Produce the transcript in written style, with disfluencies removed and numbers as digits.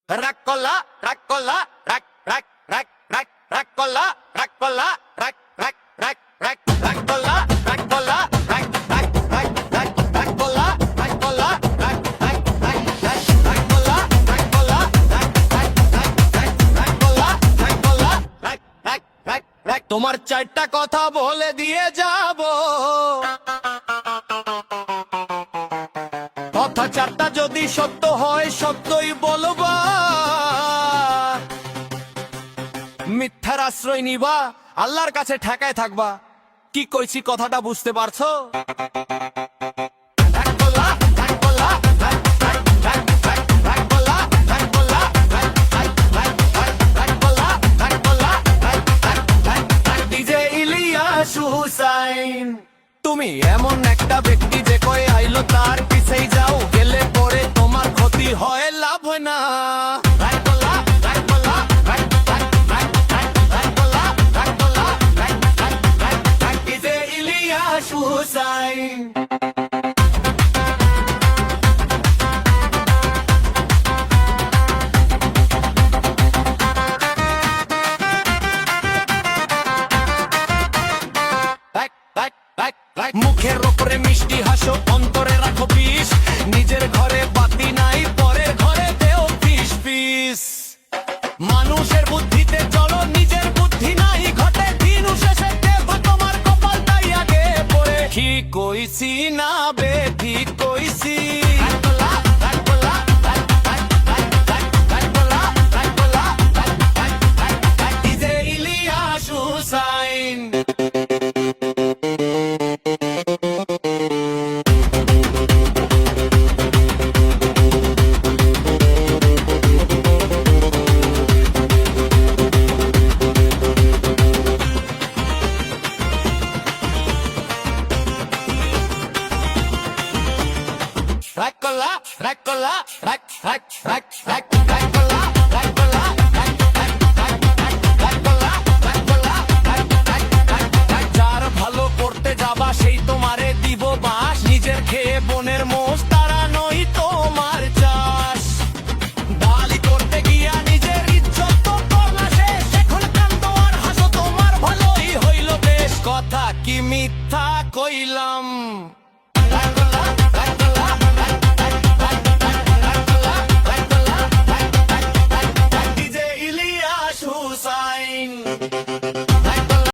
রাকলা রাকলা রাক রাক রাক রাক রাকলা রাকলা রাক রাক রাক রাক রাকলা রাকলা রাক রাক রাক রাক রাকলা রাকলা রাক রাক রাক রাকলা রাকলা রাক রাক রাক রাকলা রাকলা রাক রাক রাক রাক তোমার চারটা কথা বলে দিয়ে যাব কথা চারটা যদি সত্য হয় সত্যই বলবা মিথ্যার আশ্রয় নিবা আল্লাহর কাছে ঠেকায় থাকবা কি কইছি কথাটা বুঝতে পারছো তুমি এমন একটা ব্যক্তি যে কই আইলো তার পিছেই যাও গেলে পরে তোমার ক্ষতি হয় লাভ হয় না হুসাইন মুখের ওপরে মিষ্টি হাসো অন্তরে রাখো বিষ নিজের ঘরে বাতি নাই পরের ঘরে দেও ফিস ফিস মানুষের বুদ্ধিতে চলো নিজের বুদ্ধি নাই ঘটে দিন শেষে দেখো তোমার কপালটাই আগে পড়ে ঠিক কইছি না বে ঠিক কইছি Ilias Hussain Rakola, rakola, rak, rak, rak, rak, rakola, rakola, rak, rak, rak, rakola, rakola, rak, rak, rak, rak. যার ভালো করতে যাবা সেই তোমারে দিব বাস নিজের খেয়ে বনের মোষ তারা নই তোমার চাষ ডালি করতে গিয়া নিজের ইজ্জত তো করলা শেষ এখন কান্দো আর হাসো তোমার ভালোই হইল বেশ কথা কি মিথ্যা কইলাম